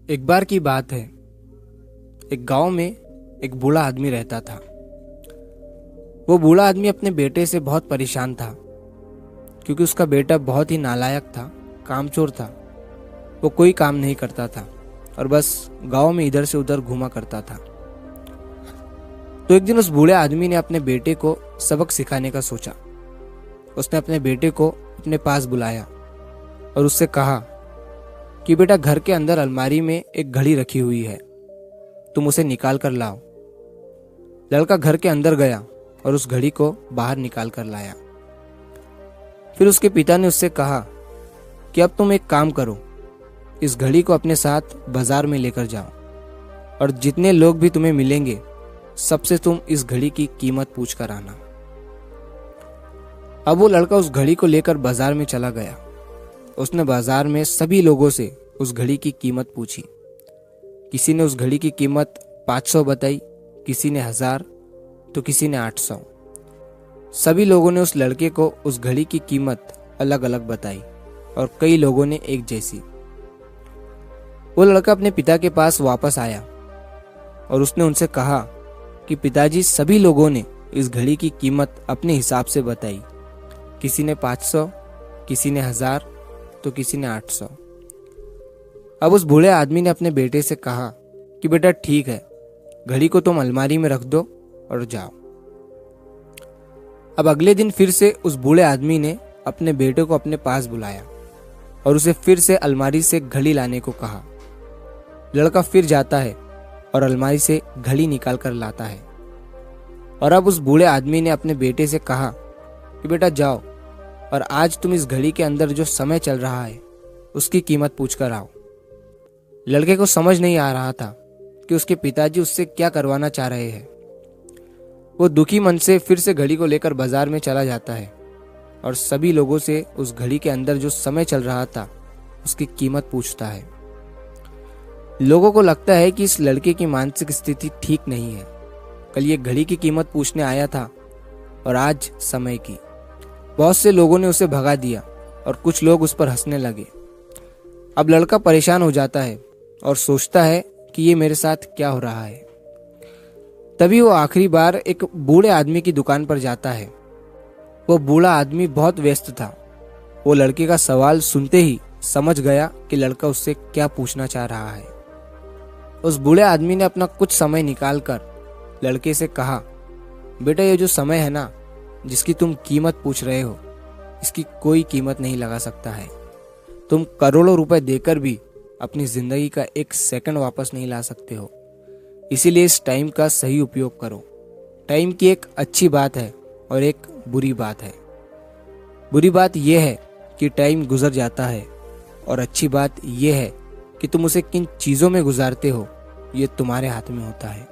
एक बार की बात है। एक गांव में एक बूढ़ा आदमी रहता था। वो बूढ़ा आदमी अपने बेटे से बहुत परेशान था, क्योंकि उसका बेटा बहुत ही नालायक था, कामचोर था। वो कोई काम नहीं करता था और बस गांव में इधर से उधर घूमा करता था। तो एक दिन उस बूढ़े आदमी ने अपने बेटे को सबक सिखाने का सोचा। उसने अपने बेटे को अपने पास बुलाया और उससे कहा कि बेटा, घर के अंदर अलमारी में एक घड़ी रखी हुई है, तुम उसे निकाल कर लाओ। लड़का घर के अंदर गया और उस घड़ी को बाहर निकाल कर लाया। फिर उसके पिता ने उससे कहा कि अब तुम एक काम करो, इस घड़ी को अपने साथ बाजार में लेकर जाओ और जितने लोग भी तुम्हें मिलेंगे सबसे तुम इस घड़ी की कीमत पूछ कर आना। अब वो लड़का उस घड़ी को लेकर बाजार में चला गया। उसने बाजार में सभी लोगों से उस घड़ी की कीमत पूछी। किसी ने उस घड़ी की कीमत 500 बताई, किसी ने 1000, तो किसी ने 800। सभी लोगों ने उस लड़के को उस घड़ी की कीमत अलग अलग बताई और कई लोगों ने एक जैसी। वो लड़का अपने पिता के पास वापस आया और उसने उनसे कहा कि पिताजी, सभी लोगों ने इस घड़ी की कीमत अपने हिसाब से बताई। किसी ने 500, किसी ने 1000, तो किसी ने 800। अब उस बूढ़े आदमी ने अपने बेटे से कहा कि बेटा ठीक है, घड़ी को तुम अलमारी में रख दो और जाओ। अब अगले दिन फिर से उस बूढ़े आदमी ने अपने बेटे को अपने पास बुलाया और उसे फिर से अलमारी से घड़ी लाने को कहा। लड़का फिर जाता है और अलमारी से घड़ी निकाल कर लाता है। और अब उस बूढ़े आदमी ने अपने बेटे से कहा कि बेटा जाओ और आज तुम इस घड़ी के अंदर जो समय चल रहा है उसकी कीमत पूछ कर आओ। लड़के को समझ नहीं आ रहा था कि उसके पिताजी उससे क्या करवाना चाह रहे हैं। वो दुखी मन से फिर से घड़ी को लेकर बाजार में चला जाता है और सभी लोगों से उस घड़ी के अंदर जो समय चल रहा था उसकी कीमत पूछता है। लोगों को लगता है कि इस लड़के की मानसिक स्थिति ठीक नहीं है। कल ये घड़ी की कीमत पूछने आया था और आज समय की। बहुत से लोगों ने उसे भगा दिया और कुछ लोग उस पर हंसने लगे। अब लड़का परेशान हो जाता है और सोचता है कि ये मेरे साथ क्या हो रहा है। तभी वो आखिरी बार एक बूढ़े आदमी की दुकान पर जाता है। वो बूढ़ा आदमी बहुत व्यस्त था। वो लड़के का सवाल सुनते ही समझ गया कि लड़का उससे क्या पूछना चाह रहा है। उस बूढ़े आदमी ने अपना कुछ समय निकालकर लड़के से कहा, बेटा, ये जो समय है ना, जिसकी तुम कीमत पूछ रहे हो, इसकी कोई कीमत नहीं लगा सकता है। तुम करोड़ों रुपए देकर भी अपनी जिंदगी का एक सेकंड वापस नहीं ला सकते हो। इसीलिए इस टाइम का सही उपयोग करो। टाइम की एक अच्छी बात है और एक बुरी बात है। बुरी बात यह है कि टाइम गुजर जाता है और अच्छी बात यह है कि तुम उसे किन चीजों में गुजारते हो, ये तुम्हारे हाथ में होता है।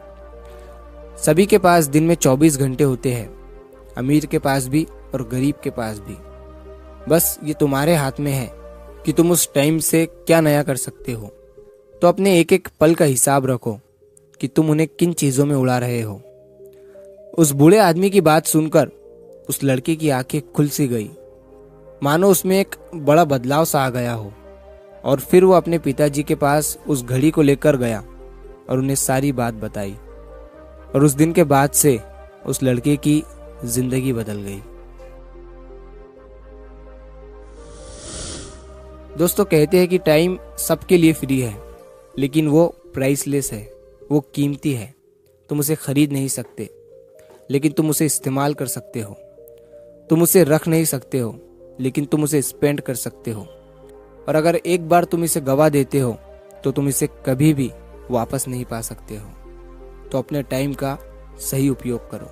सभी के पास दिन में 24 घंटे होते हैं, अमीर के पास भी और गरीब के पास भी। बस ये तुम्हारे हाथ में है कि तुम उस टाइम से क्या नया कर सकते हो। तो अपने एक एक पल का हिसाब रखो कि तुम उन्हें किन चीजों में उड़ा रहे हो। उस बूढ़े आदमी की बात सुनकर उस लड़के की आंखें खुल सी गई, मानो उसमें एक बड़ा बदलाव सा आ गया हो। और फिर वो अपने पिताजी के पास उस घड़ी को लेकर गया और उन्हें सारी बात बताई। और उस दिन के बाद से उस लड़के की जिंदगी बदल गई। दोस्तों, कहते हैं कि टाइम सबके लिए फ्री है, लेकिन वो प्राइसलेस है, वो कीमती है। तुम उसे खरीद नहीं सकते, लेकिन तुम उसे इस्तेमाल कर सकते हो। तुम उसे रख नहीं सकते हो, लेकिन तुम उसे स्पेंड कर सकते हो। और अगर एक बार तुम इसे गवा देते हो तो तुम इसे कभी भी वापस नहीं पा सकते हो। तो अपने टाइम का सही उपयोग करो।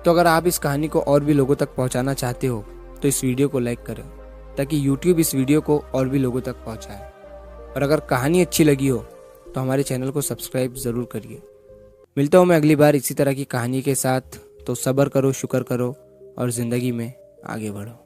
तो अगर आप इस कहानी को और भी लोगों तक पहुंचाना चाहते हो तो इस वीडियो को लाइक करें, ताकि YouTube इस वीडियो को और भी लोगों तक पहुंचाए। और अगर कहानी अच्छी लगी हो तो हमारे चैनल को सब्सक्राइब जरूर करिए। मिलता हूं मैं अगली बार इसी तरह की कहानी के साथ। तो सब्र करो, शुक्र करो और जिंदगी में आगे बढ़ो।